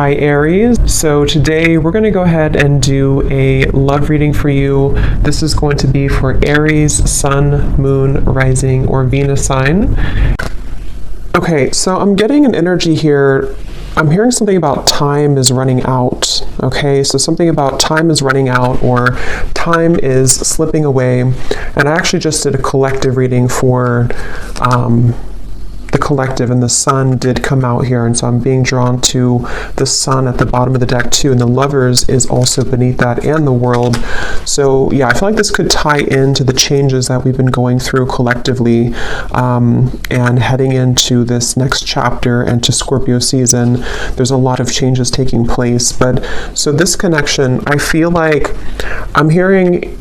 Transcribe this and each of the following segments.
Hi Aries. So today we're going to go ahead and do a love reading for you. This is going to be for Aries, Sun, Moon, Rising, or Venus sign. Okay, so I'm getting an energy here. I'm hearing something about time is running out. Okay, so something about time is running out or time is slipping away. And I actually just did a collective reading for the collective, and the sun did come out here, and so I'm being drawn to the sun at the bottom of the deck too, and the lovers is also beneath that, and the world. So yeah, I feel like this could tie into the changes that we've been going through collectively, and heading into this next chapter and to Scorpio season. There's a lot of changes taking place, but so this connection, I feel like I'm hearing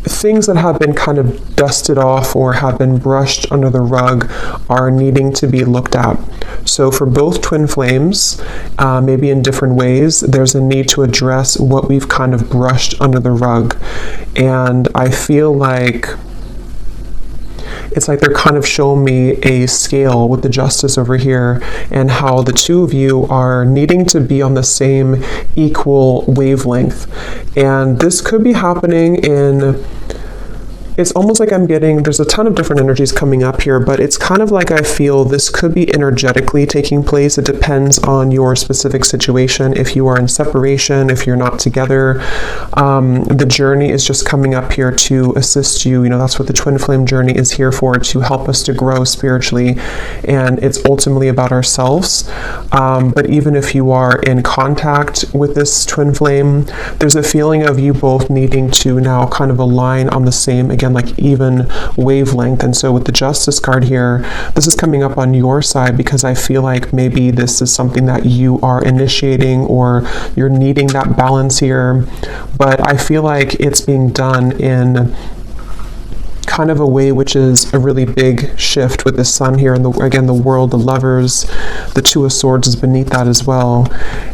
things that have been kind of dusted off or have been brushed under the rug are needing to be looked at. So for both twin flames, maybe in different ways, there's a need to address what we've kind of brushed under the rug. And I feel like it's like they're kind of showing me a scale with the justice over here, and how the two of you are needing to be on the same equal wavelength. And this could be happening in, it's almost like I'm getting, there's a ton of different energies coming up here, but it's kind of like I feel this could be energetically taking place. It depends on your specific situation. If you are in separation, if you're not together, the journey is just coming up here to assist you. You know, that's what the twin flame journey is here for, to help us to grow spiritually. And it's ultimately about ourselves. But even if you are in contact with this twin flame, there's a feeling of you both needing to now kind of align on the same, again, like even wavelength. And so with the Justice card here, this is coming up on your side because I feel like maybe this is something that you are initiating or you're needing that balance here. But I feel like it's being done in kind of a way which is a really big shift with the sun here, and again the world, the lovers, the Two of Swords is beneath that as well.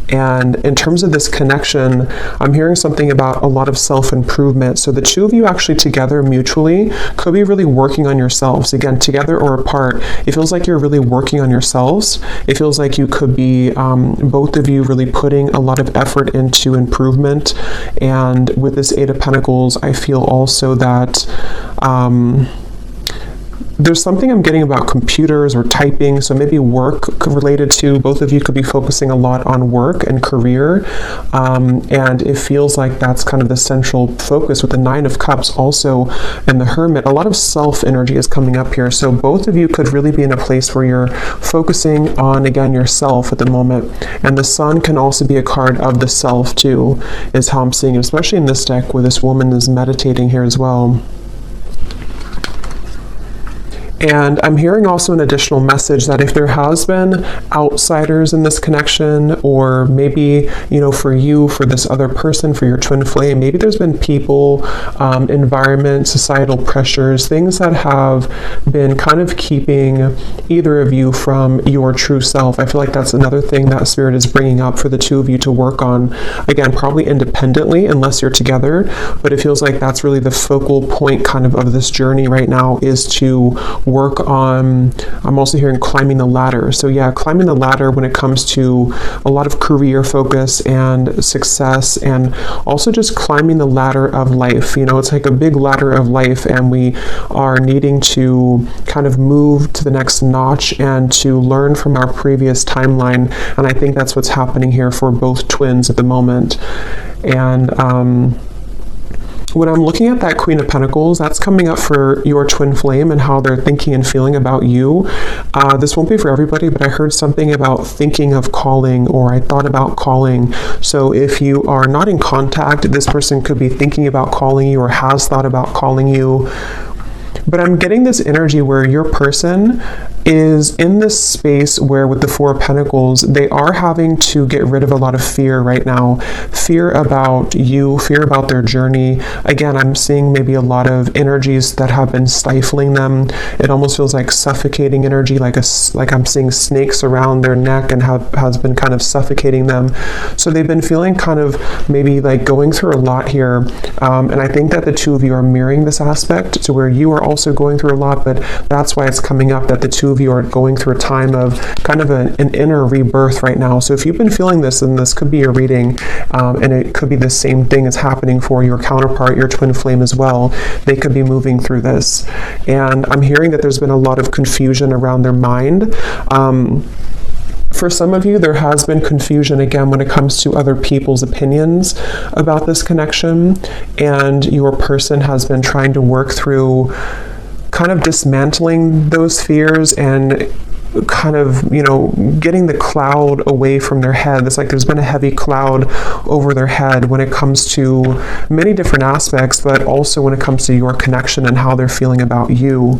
And in terms of this connection, I'm hearing something about a lot of self-improvement. So the two of you actually together mutually could be really working on yourselves, again together or apart. It feels like you're really working on yourselves. It feels like you could be both of you really putting a lot of effort into improvement. And with this Eight of Pentacles, I feel also that there's something I'm getting about computers or typing, so maybe work related to, both of you could be focusing a lot on work and career, and it feels like that's kind of the central focus with the Nine of Cups also, and the Hermit. A lot of self energy is coming up here, so both of you could really be in a place where you're focusing on, again, yourself at the moment. And the Sun can also be a card of the self too, is how I'm seeing it, especially in this deck where this woman is meditating here as well. And I'm hearing also an additional message that if there has been outsiders in this connection, or maybe, you know, for you, for this other person, for your twin flame, maybe there's been people, environment, societal pressures, things that have been kind of keeping either of you from your true self. I feel like that's another thing that Spirit is bringing up for the two of you to work on. Again, probably independently unless you're together, but it feels like that's really the focal point kind of this journey right now, is to work on, I'm also hearing climbing the ladder. So yeah, climbing the ladder when it comes to a lot of career focus and success, and also just climbing the ladder of life. You know, it's like a big ladder of life, and we are needing to kind of move to the next notch and to learn from our previous timeline. And I think that's what's happening here for both twins at the moment. And when I'm looking at that Queen of Pentacles, that's coming up for your twin flame and how they're thinking and feeling about you. This won't be for everybody, but I heard something about thinking of calling, or I thought about calling. So if you are not in contact, this person could be thinking about calling you or has thought about calling you. But I'm getting this energy where your person is in this space where, with the Four of Pentacles, they are having to get rid of a lot of fear right now. Fear about you, fear about their journey. Again, I'm seeing maybe a lot of energies that have been stifling them. It almost feels like suffocating energy, like I'm seeing snakes around their neck and has been kind of suffocating them. So they've been feeling kind of maybe like going through a lot here. And I think that the two of you are mirroring this aspect, to where you are also also going through a lot, but that's why it's coming up that the two of you are going through a time of kind of an inner rebirth right now. So if you've been feeling this, then this could be your reading, and it could be the same thing that's happening for your counterpart, your twin flame as well. They could be moving through this. And I'm hearing that there's been a lot of confusion around their mind. For some of you, there has been confusion again when it comes to other people's opinions about this connection, and your person has been trying to work through kind of dismantling those fears and kind of, you know, getting the cloud away from their head. It's like there's been a heavy cloud over their head when it comes to many different aspects, but also when it comes to your connection and how they're feeling about you.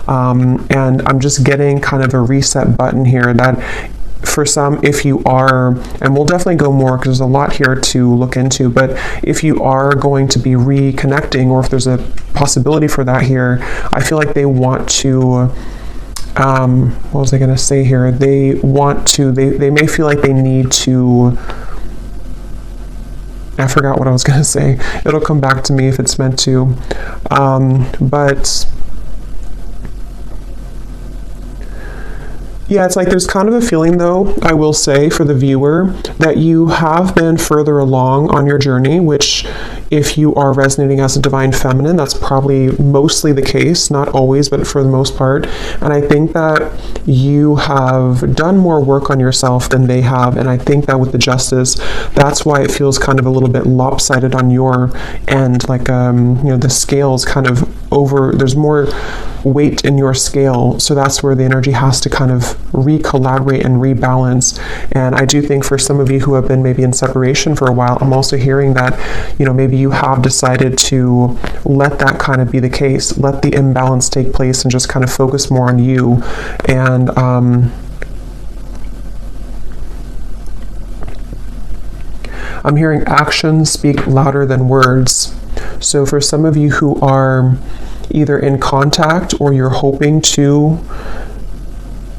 And I'm just getting kind of a reset button here that for some, if you are, and we'll definitely go more because there's a lot here to look into, but if you are going to be reconnecting, or if there's a possibility for that here, I feel like they want to, what was I going to say here? They want to, they may feel like they need to, I forgot what I was going to say. It'll come back to me if it's meant to. But yeah, it's like there's kind of a feeling, though, I will say, for the viewer, that you have been further along on your journey, which if you are resonating as a divine feminine, that's probably mostly the case, not always, but for the most part. And I think that you have done more work on yourself than they have. And I think that with the justice, that's why it feels kind of a little bit lopsided on your end. Like, you know, the scale's kind of over, there's more weight in your scale. So that's where the energy has to kind of re-collaborate and rebalance. And I do think for some of you who have been maybe in separation for a while, I'm also hearing that, you know, maybe you have decided to let that kind of be the case, let the imbalance take place and just kind of focus more on you. And I'm hearing actions speak louder than words. So for some of you who are either in contact or you're hoping to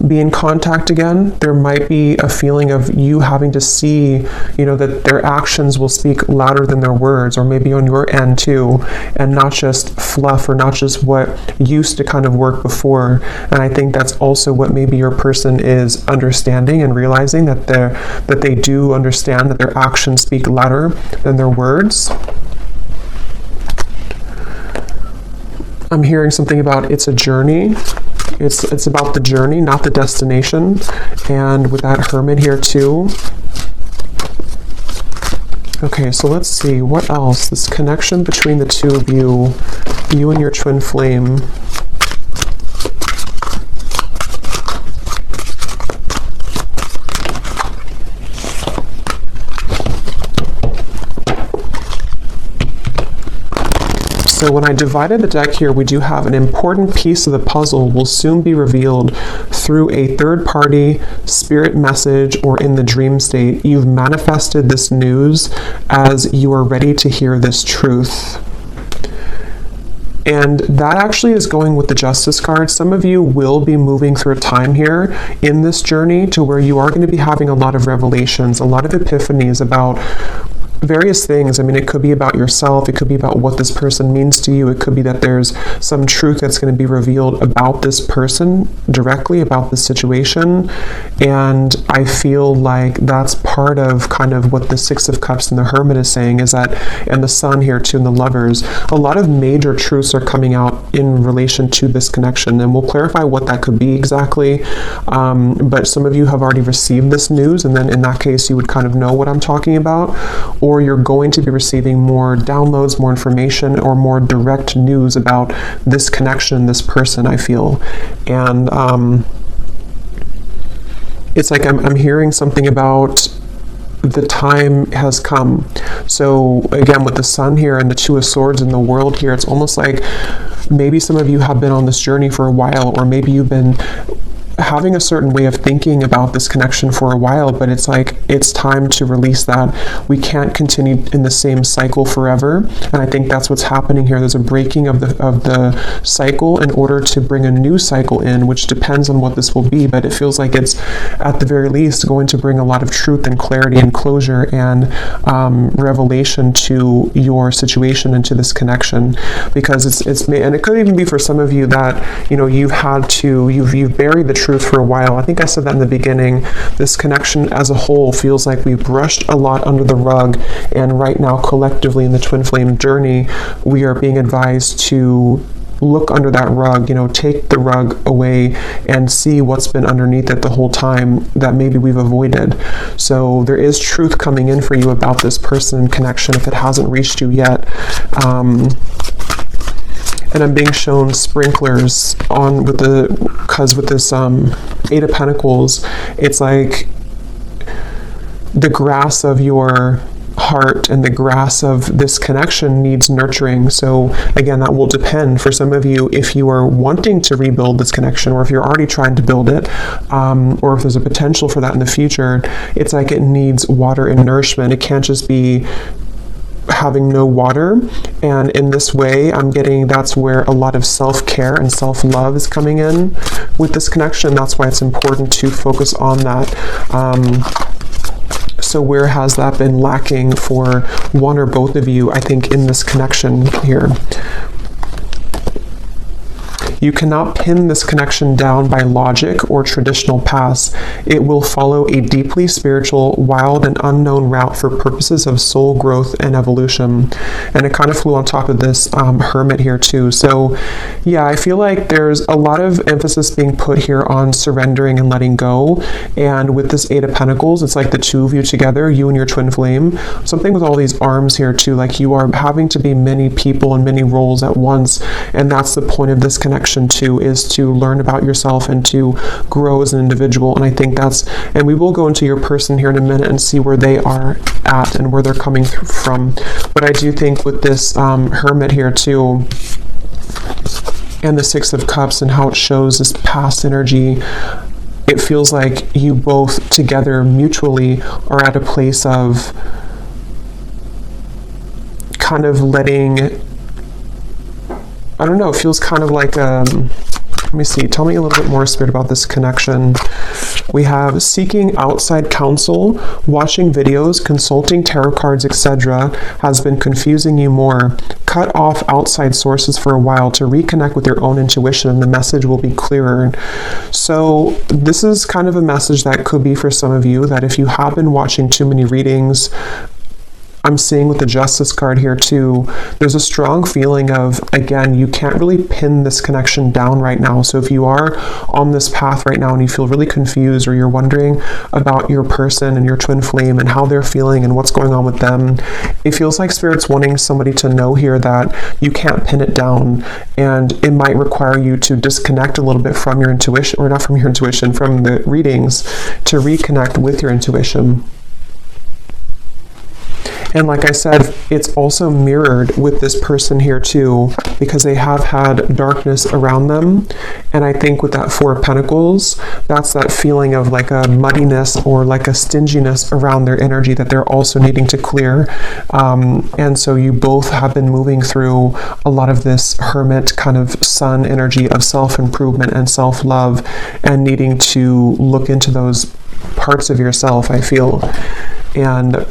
be in contact again, there might be a feeling of you having to see, you know, that their actions will speak louder than their words, or maybe on your end too, and not just fluff or not just what used to kind of work before. And I think that's also what maybe your person is understanding and realizing, that they do understand that their actions speak louder than their words. I'm hearing something about it's a journey. It's about the journey, not the destination. And with that Hermit here too. Okay, so let's see what else. This connection between the two of you and your twin flame. So when I divided the deck here, we do have an important piece of the puzzle will soon be revealed through a third-party spirit message or in the dream state. You've manifested this news as you are ready to hear this truth. And that actually is going with the Justice card. Some of you will be moving through a time here in this journey to where you are going to be having a lot of revelations, a lot of epiphanies about various things. I mean, it could be about yourself, it could be about what this person means to you, it could be that there's some truth that's going to be revealed about this person directly, about the situation. And I feel like that's part of kind of what the Six of Cups and the Hermit is saying, is that, and the Sun here too, and the Lovers, a lot of major truths are coming out in relation to this connection, and we'll clarify what that could be exactly. But some of you have already received this news, and then in that case you would kind of know what I'm talking about, or you're going to be receiving more downloads, more information, or more direct news about this connection, this person, I feel. And it's like I'm hearing something about the time has come. So again, with the Sun here and the Two of Swords and the World here, it's almost like maybe some of you have been on this journey for a while, or maybe you've been having a certain way of thinking about this connection for a while, but it's like it's time to release that. We can't continue in the same cycle forever, and I think that's what's happening here. There's a breaking of the cycle in order to bring a new cycle in, which depends on what this will be, but it feels like it's at the very least going to bring a lot of truth and clarity and closure and revelation to your situation and to this connection, because it's and it could even be for some of you that, you know, you've buried the truth for a while. I think I said that in the beginning. This connection as a whole feels like we brushed a lot under the rug, and right now collectively in the twin flame journey, we are being advised to look under that rug, you know, take the rug away and see what's been underneath it the whole time that maybe we've avoided. So there is truth coming in for you about this person connection if it hasn't reached you yet. And I'm being shown sprinklers on with this Eight of Pentacles, it's like the grass of your heart and the grass of this connection needs nurturing. So again, that will depend for some of you if you are wanting to rebuild this connection, or if you're already trying to build it, or if there's a potential for that in the future. It's like it needs water and nourishment. It can't just be having no water. And in this way, I'm getting that's where a lot of self-care and self-love is coming in with this connection. That's why it's important to focus on that. So where has that been lacking for one or both of you, I think, in this connection here? You cannot pin this connection down by logic or traditional paths. It will follow a deeply spiritual, wild, and unknown route for purposes of soul growth and evolution. And it kind of flew on top of this Hermit here too. So yeah, I feel like there's a lot of emphasis being put here on surrendering and letting go. And with this Eight of Pentacles, it's like the two of you together, you and your twin flame. Something with all these arms here too, like you are having to be many people and many roles at once. And that's the point of this connection too, is to learn about yourself and to grow as an individual. And I think and we will go into your person here in a minute and see where they are at and where they're coming from. But I do think with this Hermit here too, and the Six of Cups and how it shows this past energy, it feels like you both together mutually are at a place of kind of letting, I don't know, it feels kind of like, let me see, tell me a little bit more, Spirit, about this connection. We have seeking outside counsel, watching videos, consulting tarot cards, etc. has been confusing you more. Cut off outside sources for a while to reconnect with your own intuition, and the message will be clearer. So this is kind of a message that could be for some of you, that if you have been watching too many readings, I'm seeing with the Justice card here too, there's a strong feeling of, again, you can't really pin this connection down right now. So if you are on this path right now and you feel really confused, or you're wondering about your person and your twin flame and how they're feeling and what's going on with them, it feels like Spirit's wanting somebody to know here that you can't pin it down, and it might require you to disconnect a little bit from your intuition, or not from your intuition, from the readings, to reconnect with your intuition. And like I said, it's also mirrored with this person here too, because they have had darkness around them. And I think with that Four of Pentacles, that's that feeling of like a muddiness or like a stinginess around their energy that they're also needing to clear. And so you both have been moving through a lot of this Hermit kind of sun energy of self-improvement and self-love, and needing to look into those parts of yourself, I feel. And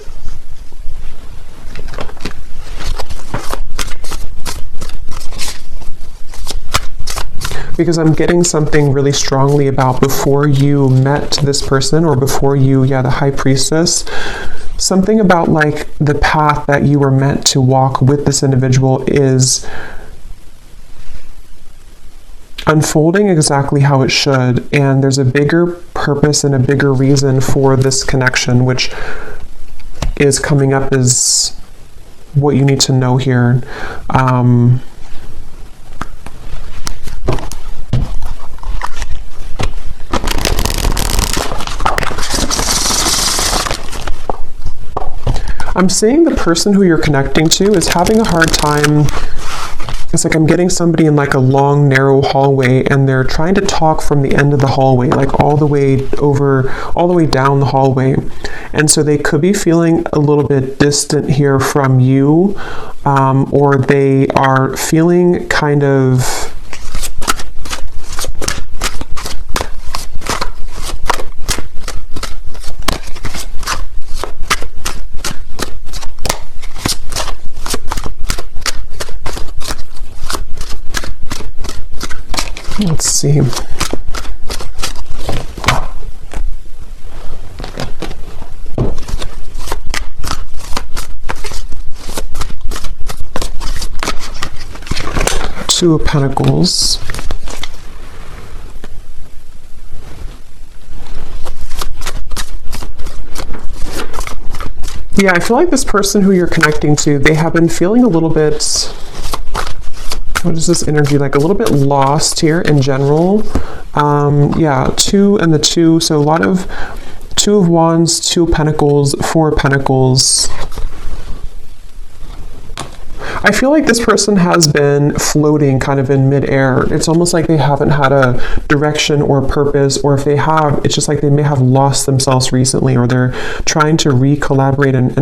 because I'm getting something really strongly about before you met this person, or before you, the High Priestess, something about like the path that you were meant to walk with this individual is unfolding exactly how it should. And there's a bigger purpose and a bigger reason for this connection, which is coming up as what you need to know here. I'm seeing the person who you're connecting to is having a hard time It's like I'm getting somebody in like a long, narrow hallway, and they're trying to talk from the end of the hallway, like all the way down the hallway. And so they could be feeling a little bit distant here from you, or they are feeling kind of let's see. Two of Pentacles. Yeah, I feel like this person who you're connecting to, they have been feeling a little bit, what is this energy like? A little bit lost here in general. Yeah, 2 and the 2. So a lot of 2 of Wands, 2 of Pentacles, 4 of Pentacles. I feel like this person has been floating kind of in midair. It's almost like they haven't had a direction or purpose, or if they have, it's just like they may have lost themselves recently, or they're trying to re-collaborate and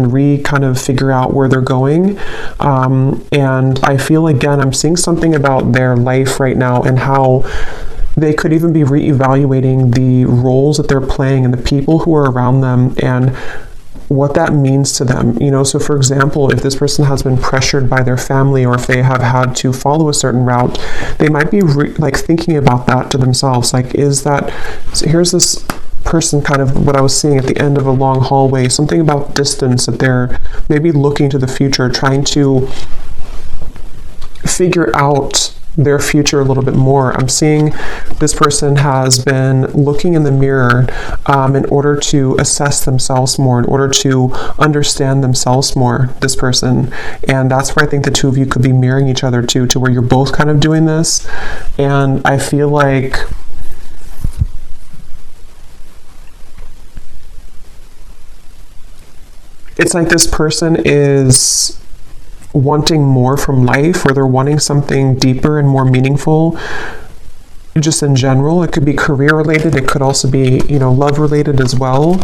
kind of figure out where they're going. And I feel, again, I'm seeing something about their life right now and how they could even be re-evaluating the roles that they're playing and the people who are around them and what that means to them. You know, so for example, if this person has been pressured by their family, or if they have had to follow a certain route, they might be like thinking about that to themselves. Like, is that, so here's this person, kind of what I was seeing at the end of a long hallway, something about distance, that they're maybe looking to the future, trying to figure out their future a little bit more. I'm seeing this person has been looking in the mirror in order to assess themselves more, in order to understand themselves more, this person. And that's where I think the 2 of you could be mirroring each other to where you're both kind of doing this. And I feel like it's like this person is wanting more from life, or they're wanting something deeper and more meaningful just in general. It could be career related, it could also be, you know, love related as well.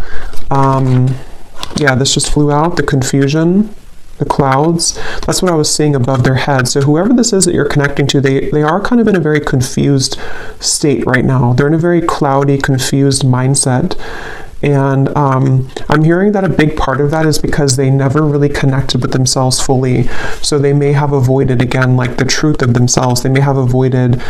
Yeah, this just flew out, the confusion, the clouds. That's what I was seeing above their head. So whoever this is that you're connecting to, they are kind of in a very confused state right now. They're in a very cloudy, confused mindset. And I'm hearing that a big part of that is because they never really connected with themselves fully. So they may have avoided, again, like the truth of themselves. They may have avoided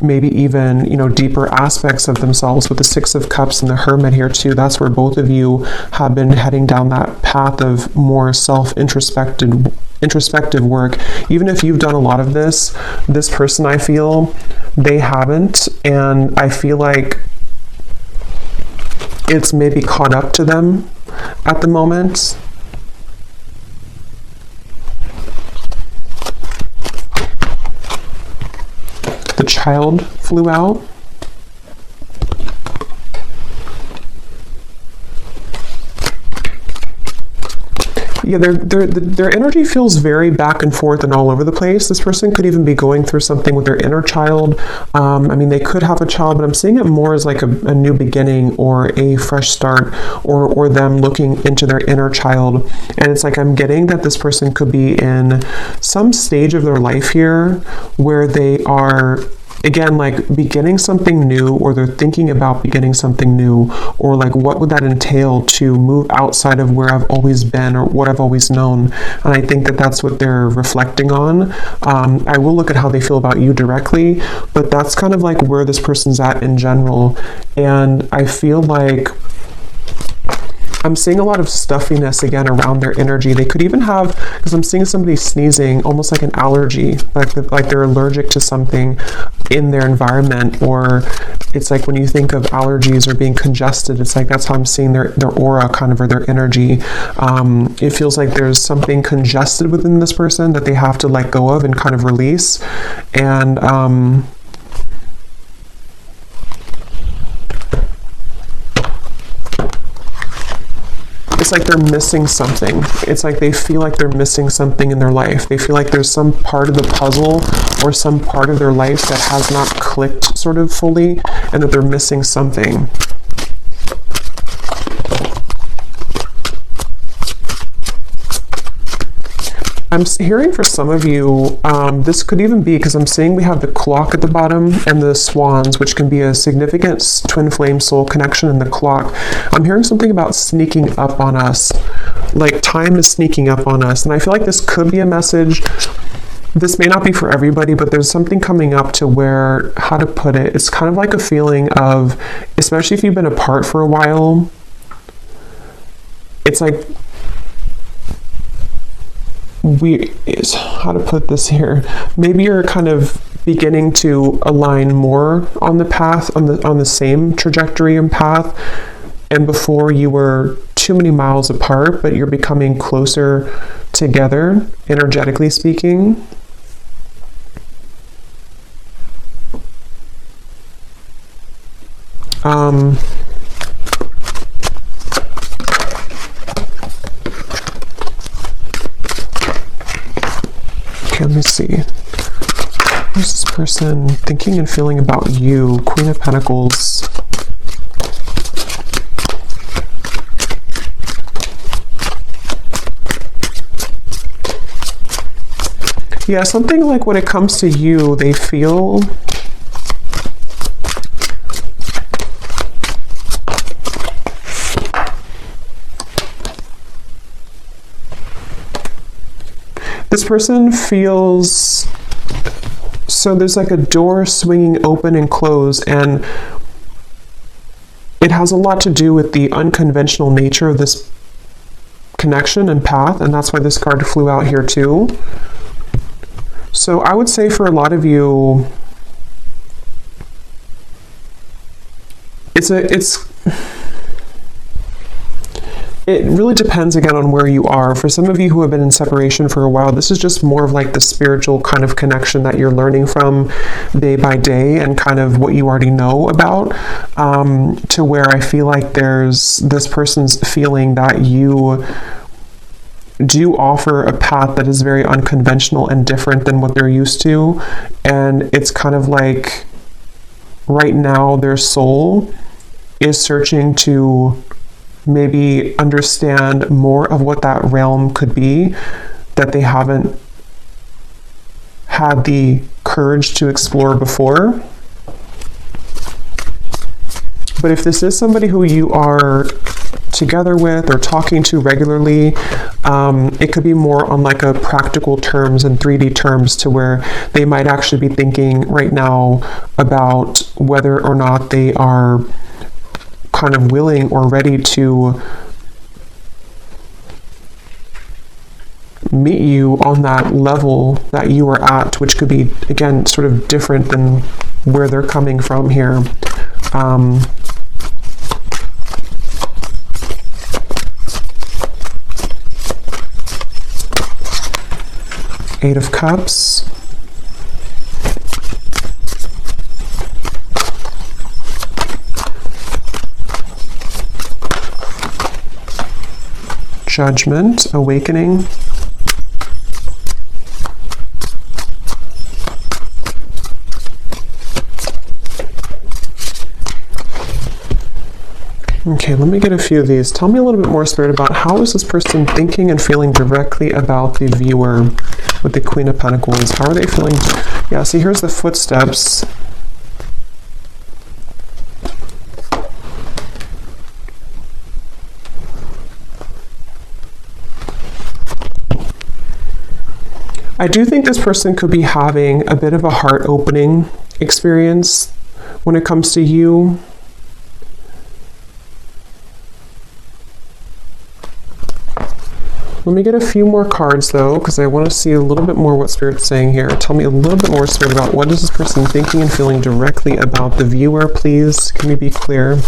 maybe even, you know, deeper aspects of themselves. With the 6 of Cups and the Hermit here too, that's where both of you have been heading down that path of more introspective work. Even if you've done a lot of this person, I feel, they haven't. And I feel like it's maybe caught up to them at the moment. The Child flew out. Yeah, their energy feels very back and forth and all over the place. This person could even be going through something with their inner child. I mean, they could have a child, but I'm seeing it more as like a new beginning or a fresh start, or them looking into their inner child. And it's like I'm getting that this person could be in some stage of their life here where they are, again, like beginning something new, or they're thinking about beginning something new, or like what would that entail to move outside of where I've always been or what I've always known. And I think that that's what they're reflecting on. I will look at how they feel about you directly, but that's kind of like where this person's at in general. And I feel like I'm seeing a lot of stuffiness again around their energy. They could even have, because I'm seeing somebody sneezing, almost like an allergy, like they're allergic to something in their environment. Or it's like when you think of allergies or being congested, it's like that's how I'm seeing their aura kind of, or their energy. It feels like there's something congested within this person that they have to let go of and kind of release. And it's like they're missing something. It's like they feel like they're missing something in their life. They feel like there's some part of the puzzle or some part of their life that has not clicked sort of fully, and that they're missing something. I'm hearing for some of you, this could even be because I'm seeing we have the clock at the bottom and the swans, which can be a significant twin flame soul connection in the clock. I'm hearing something about sneaking up on us, like time is sneaking up on us. And I feel like this could be a message. This may not be for everybody, but there's something coming up to where, how to put it, it's kind of like a feeling of, especially if you've been apart for a while, it's like, how to put this here, maybe you're kind of beginning to align more on the path, on the same trajectory and path, and before you were too many miles apart, but you're becoming closer together, energetically speaking. Let me see. What's this person thinking and feeling about you? Queen of Pentacles. Yeah, something like when it comes to you, they feel this person feels, so there's like a door swinging open and close, and it has a lot to do with the unconventional nature of this connection and path, and that's why this card flew out here too. So I would say for a lot of you, it really depends again on where you are. For some of you who have been in separation for a while, this is just more of like the spiritual kind of connection that you're learning from day by day and kind of what you already know about, to where I feel like there's this person's feeling that you do offer a path that is very unconventional and different than what they're used to. And it's kind of like right now their soul is searching to maybe understand more of what that realm could be that they haven't had the courage to explore before. But if this is somebody who you are together with or talking to regularly, it could be more on like a practical terms and 3D terms, to where they might actually be thinking right now about whether or not they are kind of willing or ready to meet you on that level that you are at, which could be, again, sort of different than where they're coming from here. Eight of Cups. Judgment, Awakening. Okay, let me get a few of these. Tell me a little bit more, Spirit, about how is this person thinking and feeling directly about the viewer with the Queen of Pentacles? How are they feeling? Yeah, see, here's the footsteps. I do think this person could be having a bit of a heart-opening experience when it comes to you. Let me get a few more cards though, because I want to see a little bit more what Spirit's saying here. Tell me a little bit more, Spirit, about what is this person thinking and feeling directly about the viewer, please. Can we be clear?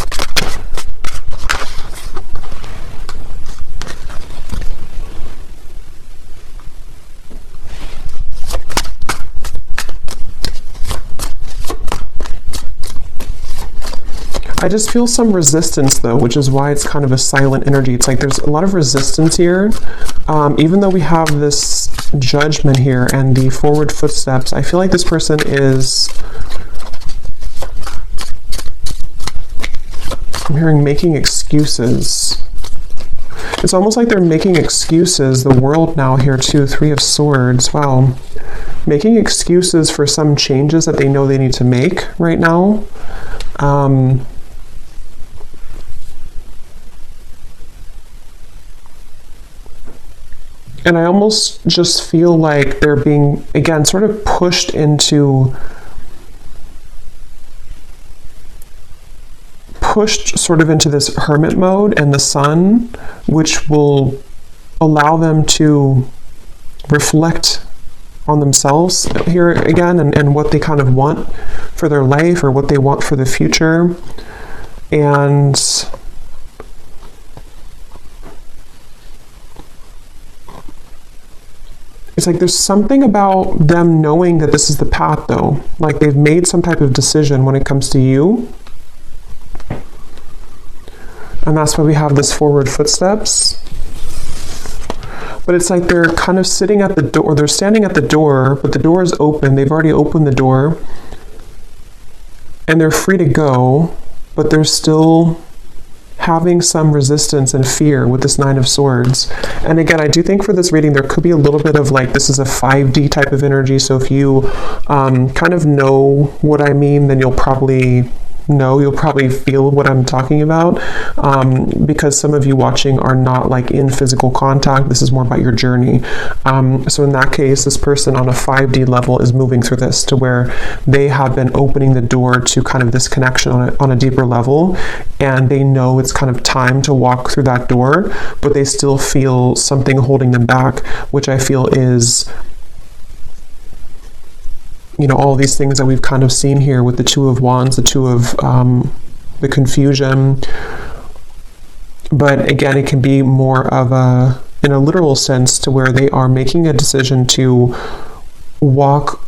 I just feel some resistance though, which is why it's kind of a silent energy. It's like there's a lot of resistance here. Even though we have this Judgment here and the forward footsteps, I feel like this person is, I'm hearing making excuses. It's almost like they're making excuses. The World now here too, Three of Swords. Wow. Making excuses for some changes that they know they need to make right now. And I almost just feel like they're being, again, sort of pushed into, this hermit mode and the Sun, which will allow them to reflect on themselves here again, and what they kind of want for their life or what they want for the future. And it's like there's something about them knowing that this is the path though. Like they've made some type of decision when it comes to you. And that's why we have this forward footsteps. But it's like they're kind of sitting at the door, they're standing at the door, but the door is open. They've already opened the door. And they're free to go, but they're still having some resistance and fear with this Nine of Swords. And again, I do think for this reading, there could be a little bit of like, this is a 5D type of energy. So if you kind of know what I mean, then you'll probably feel what I'm talking about, because some of you watching are not like in physical contact. This is more about your journey. So in that case, this person on a 5D level is moving through this to where they have been opening the door to kind of this connection on a deeper level, and they know it's kind of time to walk through that door, but they still feel something holding them back, which I feel is, you know, all these things that we've kind of seen here with the Two of Wands, the Two of the confusion. But again, it can be more of a, in a literal sense, to where they are making a decision to walk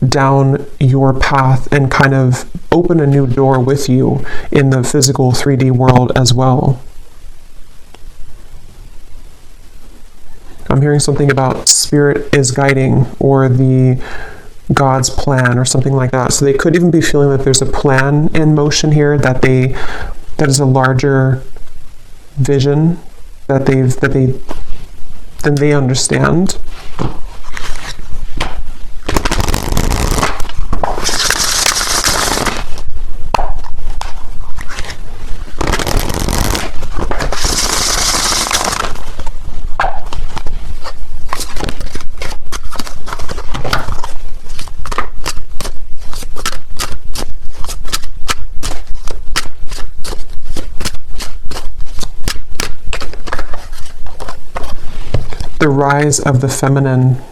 down your path and kind of open a new door with you in the physical 3D world as well. I'm hearing something about spirit is guiding, or the God's plan, or something like that. So they could even be feeling that there's a plan in motion here, that is a larger vision that they understand. The rise of the feminine.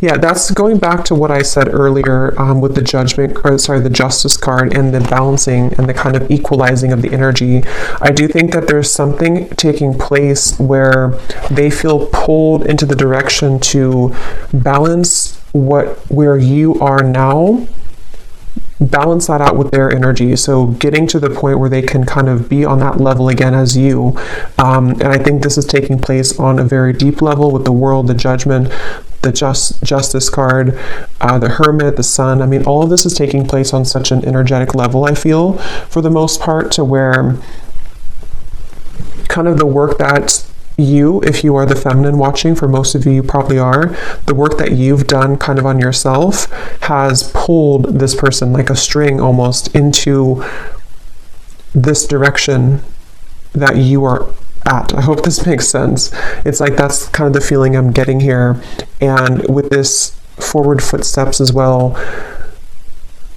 Yeah, that's going back to what I said earlier with the the Justice card and the balancing and the kind of equalizing of the energy. I do think that there's something taking place where they feel pulled into the direction to balance where you are now, balance that out with their energy. So getting to the point where they can kind of be on that level again as you. And I think this is taking place on a very deep level with the World, the Judgment, the Justice card, the Hermit, the Sun. I mean, all of this is taking place on such an energetic level, I feel, for the most part, to where kind of the work that you, if you are the feminine watching, for most of you, you probably are, the work that you've done kind of on yourself has pulled this person like a string almost into this direction that you are at. I hope this makes sense. It's like that's kind of the feeling I'm getting here. And with this forward footsteps as well,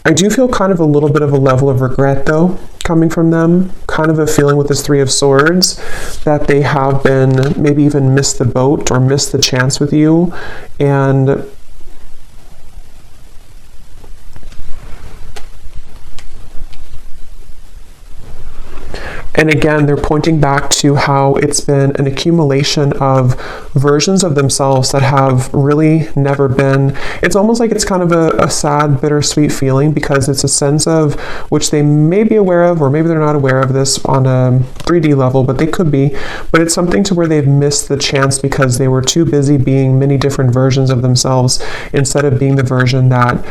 I do feel kind of a little bit of a level of regret though coming from them, kind of a feeling with this Three of Swords that they have been maybe even missed the boat or missed the chance with you. And And again, they're pointing back to how it's been an accumulation of versions of themselves that have really never been. It's almost like it's kind of a sad, bittersweet feeling, because it's a sense of which they may be aware of, or maybe they're not aware of this on a 3D level, but they could be. But it's something to where they've missed the chance because they were too busy being many different versions of themselves instead of being the version that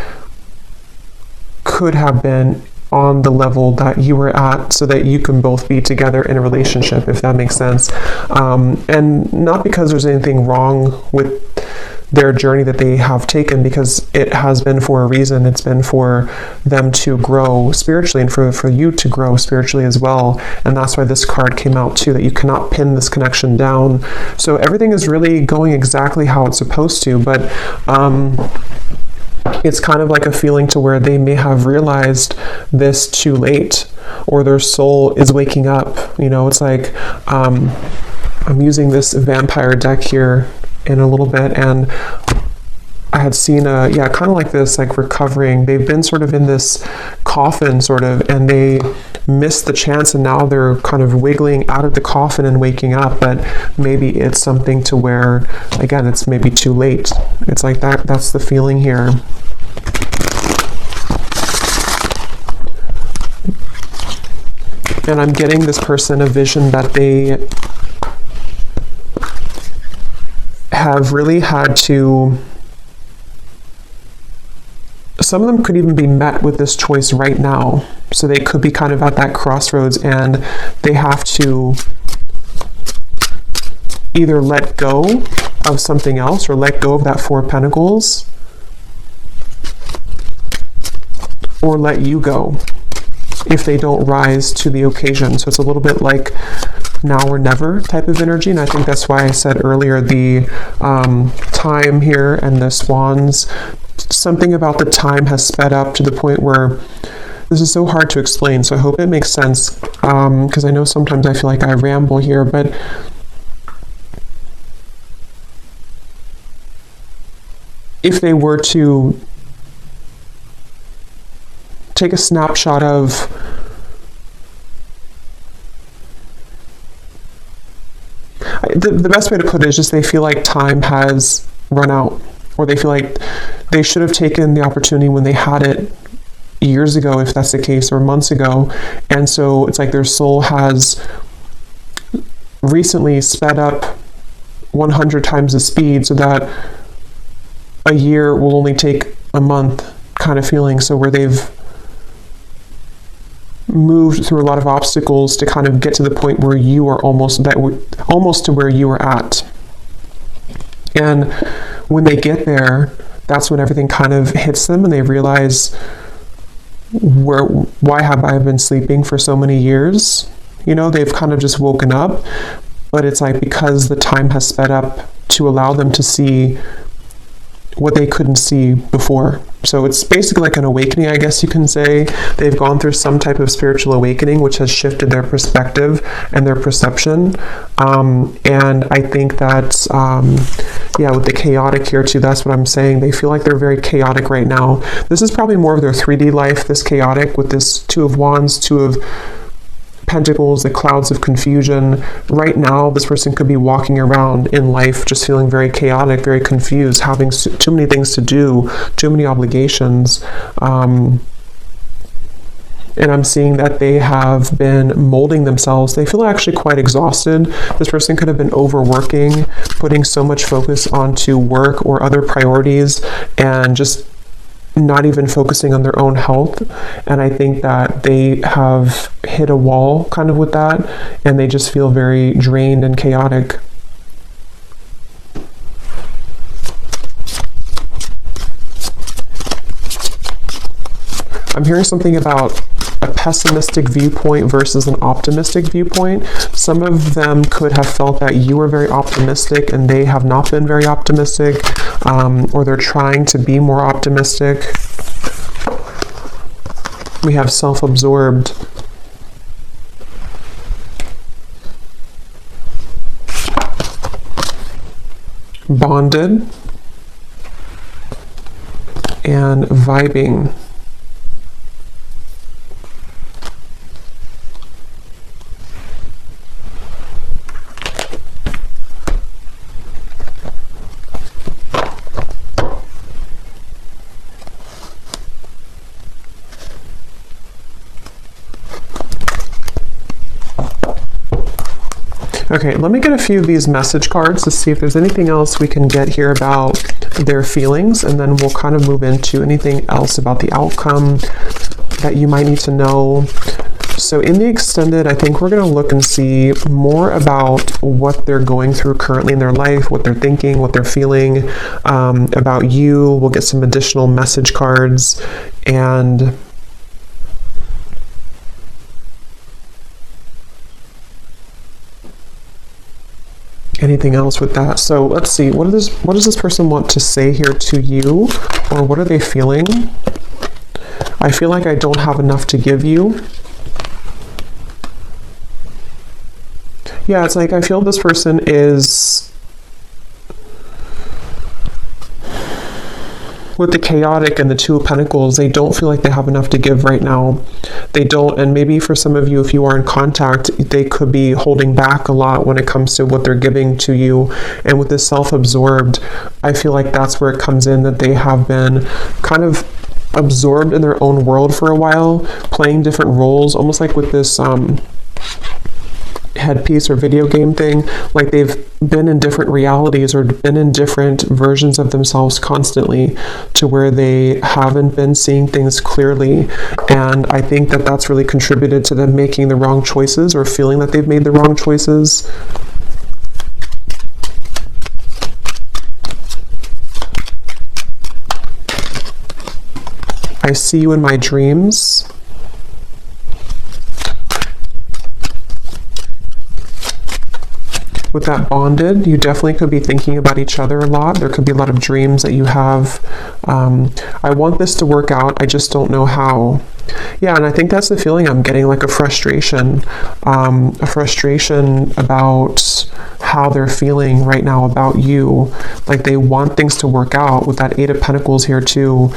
could have been on the level that you were at, so that you can both be together in a relationship, if that makes sense. And not because there's anything wrong with their journey that they have taken, because it has been for a reason. It's been for them to grow spiritually, and for you to grow spiritually as well. And that's why this card came out too, that you cannot pin this connection down. So everything is really going exactly how it's supposed to, but it's kind of like a feeling to where they may have realized this too late, or their soul is waking up. You know, it's like, I'm using this vampire deck here in a little bit, and I had seen kind of like this, like recovering. They've been sort of in this coffin sort of, and they missed the chance, and now they're kind of wiggling out of the coffin and waking up. But maybe it's something to where, again, it's maybe too late. It's like that's the feeling here. And I'm getting this person a vision that they have really had to, some of them could even be met with this choice right now. So they could be kind of at that crossroads, and they have to either let go of something else, or let go of that Four of Pentacles, or let you go if they don't rise to the occasion. So it's a little bit like now or never type of energy. And I think that's why I said earlier the time here and the swans, something about the time has sped up to the point where this is so hard to explain. So I hope it makes sense, because I know sometimes I feel like I ramble here, but if they were to take a snapshot of the best way to put it is just they feel like time has run out, or they feel like they should have taken the opportunity when they had it years ago, if that's the case, or months ago. And so it's like their soul has recently sped up 100 times the speed, so that a year will only take a month kind of feeling. So where they've moved through a lot of obstacles to kind of get to the point where you are almost to where you were at. And when they get there, that's when everything kind of hits them, and they realize, why have I been sleeping for so many years? You know, they've kind of just woken up, but it's like because the time has sped up to allow them to see what they couldn't see before. So it's basically like an awakening, I guess you can say. They've gone through some type of spiritual awakening, which has shifted their perspective and their perception. And I think that, with the chaotic here too, that's what I'm saying. They feel like they're very chaotic right now. This is probably more of their 3D life, this chaotic, with this Two of Wands, Two of Pentacles, the clouds of confusion. Right now, this person could be walking around in life just feeling very chaotic, very confused, having too many things to do, too many obligations. And I'm seeing that they have been molding themselves. They feel actually quite exhausted. This person could have been overworking, putting so much focus onto work or other priorities, and just not even focusing on their own health. And I think that they have hit a wall kind of with that, and they just feel very drained and chaotic. I'm hearing something about a pessimistic viewpoint versus an optimistic viewpoint. Some of them could have felt that you were very optimistic and they have not been very optimistic, or they're trying to be more optimistic. We have self-absorbed. Bonded. And vibing. Okay, let me get a few of these message cards to see if there's anything else we can get here about their feelings, and then we'll kind of move into anything else about the outcome that you might need to know. So in the extended, I think we're going to look and see more about what they're going through currently in their life, what they're thinking, what they're feeling about you. We'll get some additional message cards, and anything else with that. So let's see, what does this person want to say here to you, or what are they feeling? I feel like I don't have enough to give you. Yeah, it's like I feel this person is, with the chaotic and the Two of Pentacles, they don't feel like they have enough to give right now. They don't, and maybe for some of you, if you are in contact, they could be holding back a lot when it comes to what they're giving to you. And with this self-absorbed, I feel like that's where it comes in, that they have been kind of absorbed in their own world for a while, playing different roles, almost like with this headpiece or video game thing, like they've been in different realities or been in different versions of themselves constantly, to where they haven't been seeing things clearly. And I think that that's really contributed to them making the wrong choices, or feeling that they've made the wrong choices. I see you in my dreams. With that bonded, you definitely could be thinking about each other a lot. There could be a lot of dreams that you have. I want this to work out, I just don't know how. Yeah, and I think that's the feeling I'm getting, like a frustration about how they're feeling right now about you. Like they want things to work out, with that Eight of Pentacles here too.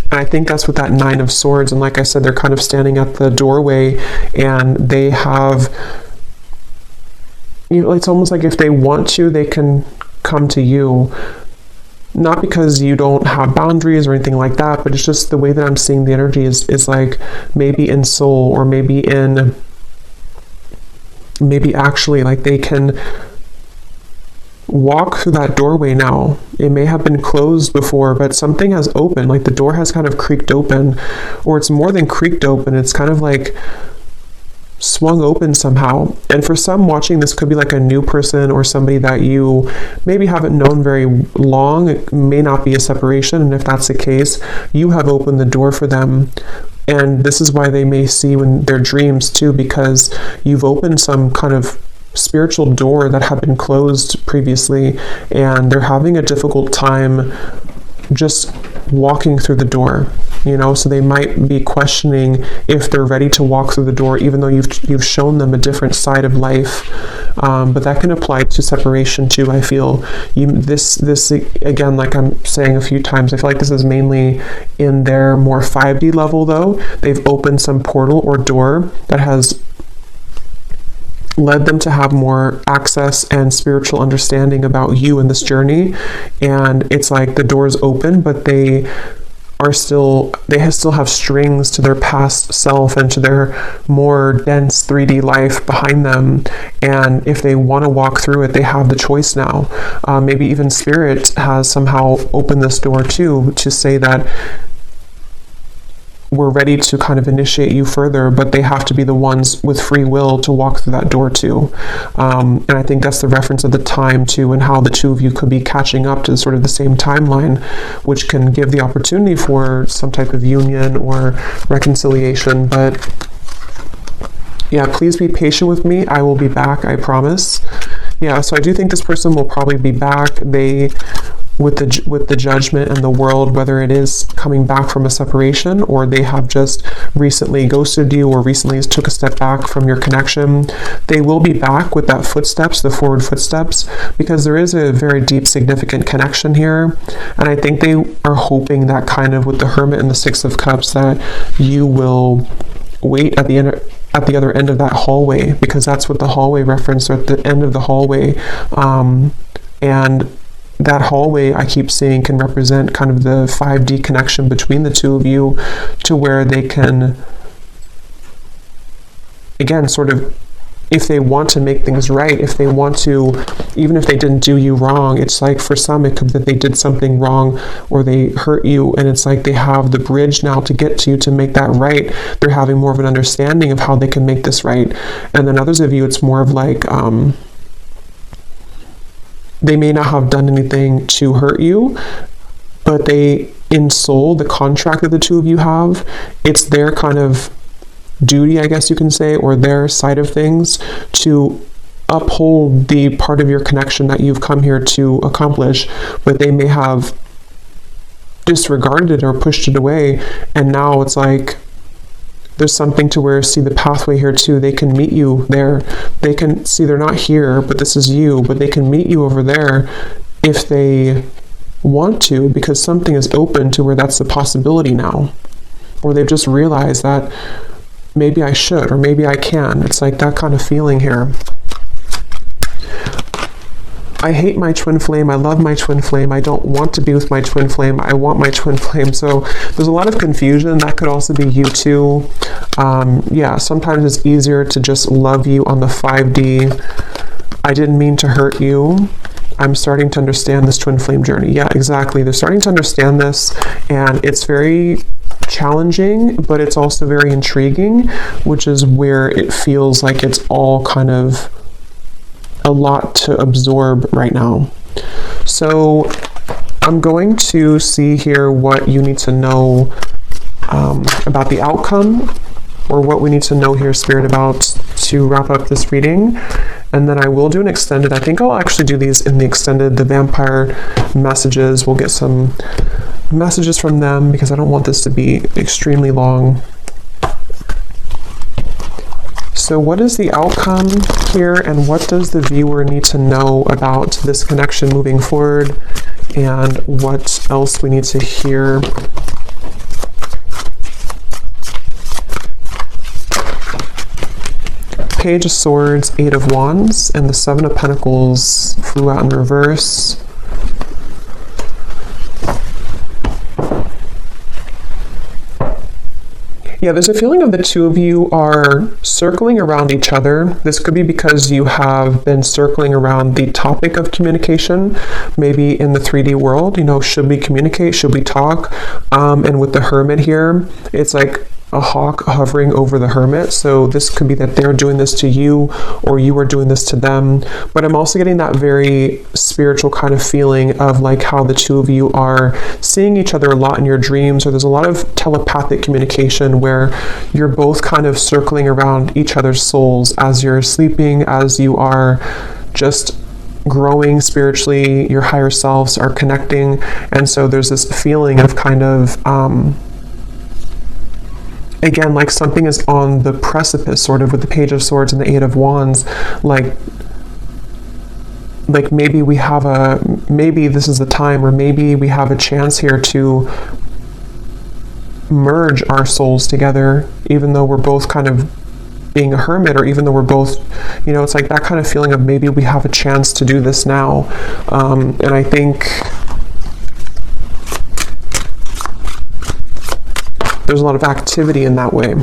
And I think that's with that Nine of Swords. And like I said, they're kind of standing at the doorway, and they have, you know, it's almost like if they want to, they can come to you. Not because you don't have boundaries or anything like that, but it's just the way that I'm seeing the energy is like maybe in soul, or maybe actually like they can walk through that doorway now. It may have been closed before, but something has opened, like the door has kind of creaked open, or it's more than creaked open, it's kind of like swung open somehow. And for some watching, this could be like a new person, or somebody that you maybe haven't known very long. It may not be a separation, and if that's the case, you have opened the door for them. And this is why they may see you in their dreams too, because you've opened some kind of spiritual door that had been closed previously, and they're having a difficult time just walking through the door, you know. So they might be questioning if they're ready to walk through the door, even though you've shown them a different side of life. But that can apply to separation too. I feel this again, like I'm saying a few times, I feel like this is mainly in their more 5D level though. They've opened some portal or door that has led them to have more access and spiritual understanding about you in this journey. And it's like the door's open, but they still have strings to their past self and to their more dense 3D life behind them. And if they want to walk through it, they have the choice now. Maybe even Spirit has somehow opened this door too, to say that we're ready to kind of initiate you further, but they have to be the ones with free will to walk through that door too. And I think that's the reference of the time too, and how the two of you could be catching up to sort of the same timeline, which can give the opportunity for some type of union or reconciliation. But yeah, please be patient with me. I will be back, I promise. Yeah, so I do think this person will probably be back. With the Judgment and the World, whether it is coming back from a separation, or they have just recently ghosted you, or recently took a step back from your connection, they will be back with that footsteps, the forward footsteps, because there is a very deep, significant connection here. And I think they are hoping that kind of with the Hermit and the Six of Cups, that you will wait at the other end of that hallway, because that's what the hallway reference, or at the end of the hallway. And that hallway I keep seeing can represent kind of the 5D connection between the two of you, to where they can, again, sort of, if they want to make things right, if they want to, even if they didn't do you wrong, it's like for some it could be that they did something wrong or they hurt you, and it's like they have the bridge now to get to you to make that right. They're having more of an understanding of how they can make this right. And then others of you, it's more of like, they may not have done anything to hurt you, but they, in soul, the contract that the two of you have, it's their kind of duty, I guess you can say, or their side of things, to uphold the part of your connection that you've come here to accomplish, but they may have disregarded it or pushed it away, and now it's like there's something to where, see the pathway here too, they can meet you there. They can see they're not here, but this is you, but they can meet you over there if they want to, because something is open to where that's a possibility now, or they've just realized that maybe I should, or maybe I can. It's like that kind of feeling here. I hate my twin flame. I love my twin flame. I don't want to be with my twin flame. I want my twin flame. So there's a lot of confusion. That could also be you too. Yeah, sometimes it's easier to just love you on the 5D. I didn't mean to hurt you. I'm starting to understand this twin flame journey. Yeah, exactly. They're starting to understand this, and it's very challenging, but it's also very intriguing, which is where it feels like it's all kind of a lot to absorb right now. So I'm going to see here what you need to know about the outcome, or what we need to know here, Spirit, about, to wrap up this reading. And then I will do an extended. I think I'll actually do these in the extended, the vampire messages. We'll get some messages from them, because I don't want this to be extremely long. So what is the outcome here, and what does the viewer need to know about this connection moving forward, and what else we need to hear? Page of Swords, 8 of Wands, and the 7 of Pentacles flew out in reverse. Yeah, there's a feeling of the two of you are circling around each other. This could be because you have been circling around the topic of communication, maybe in the 3D world, you know, should we communicate, should we talk? And with the Hermit here, it's like a hawk hovering over the Hermit. So this could be that they're doing this to you, or you are doing this to them. But I'm also getting that very spiritual kind of feeling of like how the two of you are seeing each other a lot in your dreams, or there's a lot of telepathic communication where you're both kind of circling around each other's souls as you're sleeping, as you are just growing spiritually, your higher selves are connecting. And so there's this feeling of kind of again, like something is on the precipice, sort of, with the Page of Swords and the 8 of Wands, like maybe we have maybe this is the time, or maybe we have a chance here to merge our souls together, even though we're both kind of being a hermit, or even though we're both, you know, it's like that kind of feeling of maybe we have a chance to do this now. And I think there's a lot of activity in that way.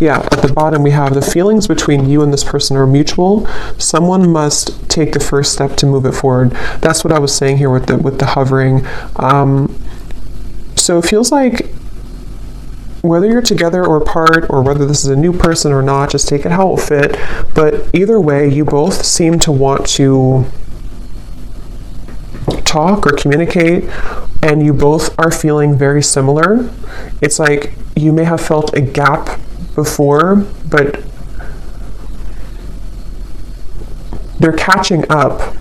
Yeah, at the bottom we have the feelings between you and this person are mutual. Someone must take the first step to move it forward. That's what I was saying here with the hovering. So it feels like whether you're together or apart, or whether this is a new person or not, just take it how it will fit. But either way, you both seem to want to talk or communicate, and you both are feeling very similar. It's like you may have felt a gap before, but they're catching up.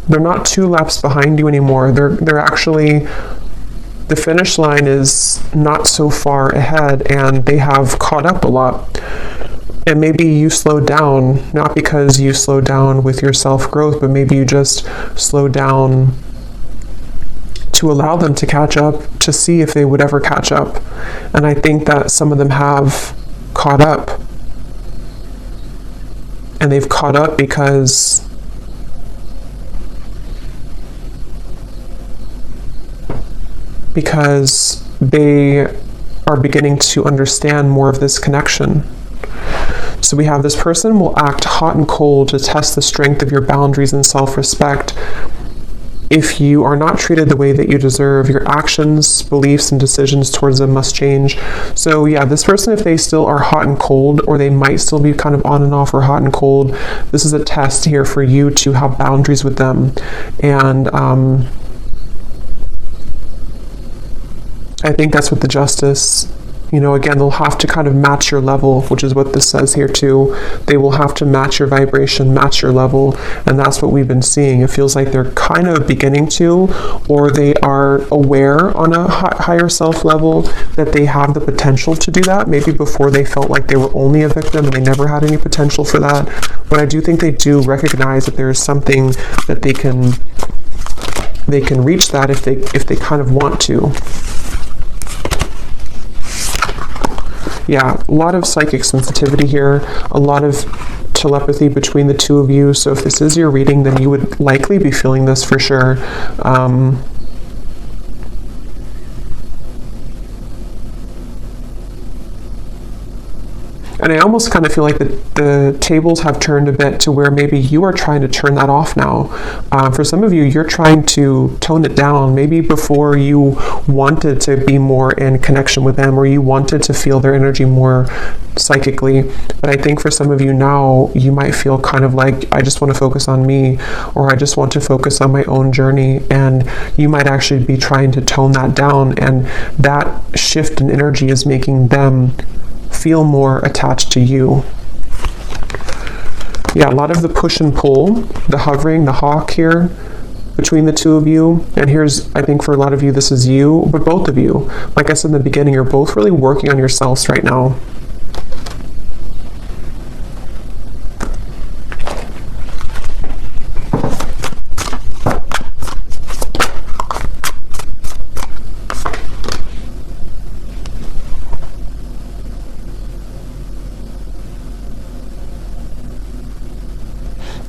They're not 2 laps behind you anymore. They're actually, the finish line is not so far ahead, and they have caught up a lot. And maybe you slowed down, not because you slowed down with your self-growth, but maybe you just slowed down to allow them to catch up, to see if they would ever catch up. And I think that some of them have caught up. and they've caught up because they are beginning to understand more of this connection. So we have this person will act hot and cold to test the strength of your boundaries and self-respect. If you are not treated the way that you deserve, your actions, beliefs, and decisions towards them must change. So yeah, this person, if they still are hot and cold, or they might still be kind of on and off or hot and cold, this is a test here for you to have boundaries with them. And I think that's what the Justice, you know, again, they'll have to kind of match your level, which is what this says here too. They will have to match your vibration, match your level, and that's what we've been seeing. It feels like they're kind of beginning to, or they are aware on a higher self level that they have the potential to do that. Maybe before they felt like they were only a victim and they never had any potential for that. But I do think they do recognize that there is something that they can reach that if they kind of want to. Yeah, a lot of psychic sensitivity here, a lot of telepathy between the two of you. So if this is your reading, then you would likely be feeling this for sure. And I almost kind of feel like the tables have turned a bit to where maybe you are trying to turn that off now. For some of you, you're trying to tone it down. Maybe before you wanted to be more in connection with them, or you wanted to feel their energy more psychically. But I think for some of you now, you might feel kind of like, I just want to focus on me, or I just want to focus on my own journey. And you might actually be trying to tone that down. And that shift in energy is making them feel more attached to you. Yeah, a lot of the push and pull, the hovering, the hawk here between the two of you. And here's, I think for a lot of you, this is you, but both of you, like I said in the beginning, you're both really working on yourselves right now.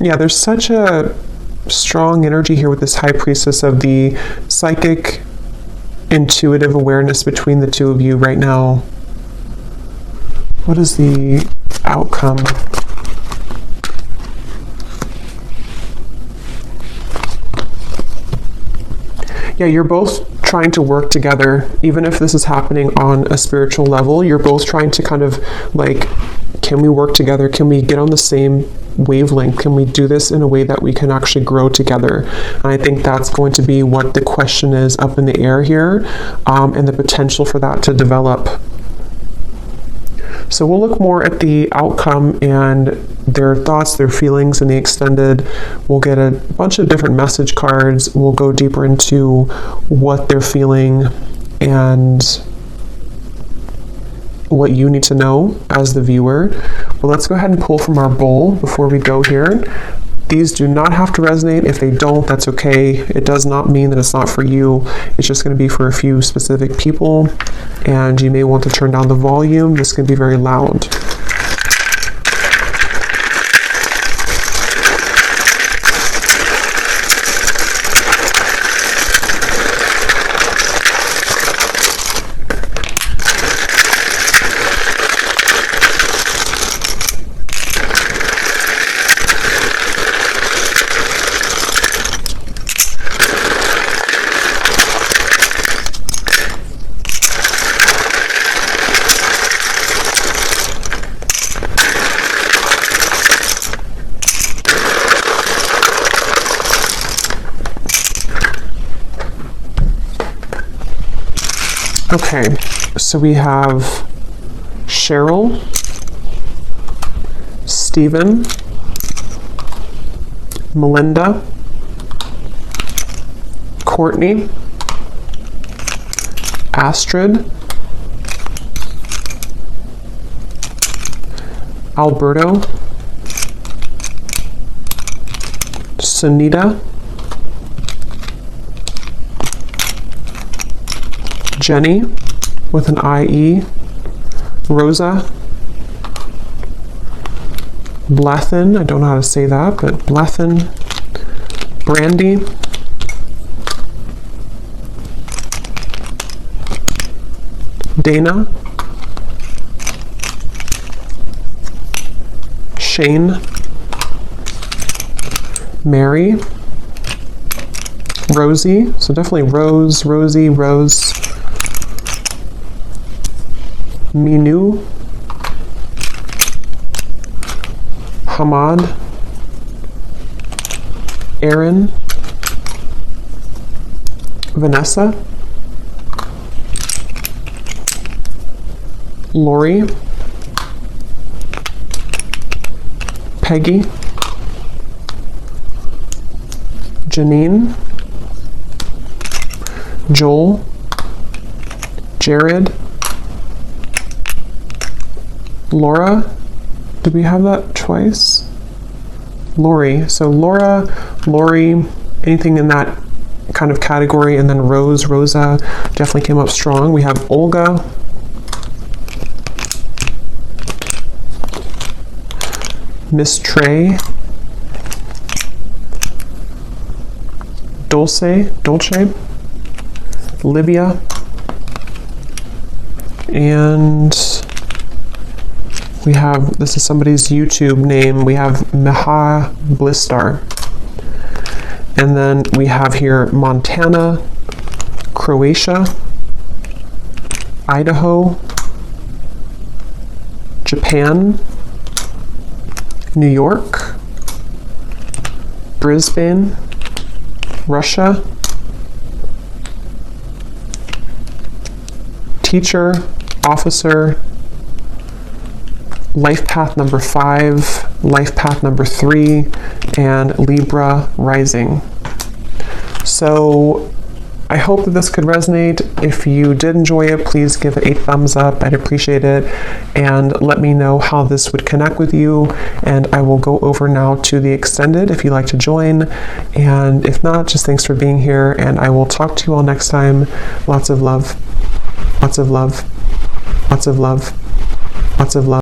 Yeah, there's such a strong energy here with this High Priestess of the psychic, intuitive awareness between the two of you right now. What is the outcome? Yeah, you're both trying to work together, even if this is happening on a spiritual level. You're both trying to kind of like, can we work together? Can we get on the same wavelength? Can we do this in a way that we can actually grow together? And I think that's going to be what the question is up in the air here, and the potential for that to develop. So we'll look more at the outcome and their thoughts, their feelings in the extended. We'll get a bunch of different message cards. We'll go deeper into what they're feeling and what you need to know as the viewer. But let's go ahead and pull from our bowl before we go here. These do not have to resonate. If they don't, that's okay. It does not mean that it's not for you. It's just going to be for a few specific people, and you may want to turn down the volume. This can be very loud. Okay, so we have Cheryl, Stephen, Melinda, Courtney, Astrid, Alberto, Sunita, Jenny with an IE, Rosa, Blethen, I don't know how to say that, but Blethen, Brandy, Dana, Shane, Mary, Rosie, so definitely Rose, Rosie, Rose, Minu, Hamad, Aaron, Vanessa, Lori, Peggy, Janine, Joel, Jared, Laura, did we have that twice? Lori, so Laura, Lori, anything in that kind of category, and then Rose, Rosa definitely came up strong. We have Olga, Miss Trey, Dolce, Livia, and we have, this is somebody's YouTube name, we have Meha Blistar. And then we have here Montana, Croatia, Idaho, Japan, New York, Brisbane, Russia, teacher, officer, life path number 5, life path number 3, and Libra rising. So I hope that this could resonate. If you did enjoy it, please give it a thumbs up. I'd appreciate it. And let me know how this would connect with you. And I will go over now to the extended if you'd like to join. And if not, just thanks for being here. And I will talk to you all next time. Lots of love. Lots of love. Lots of love. Lots of love.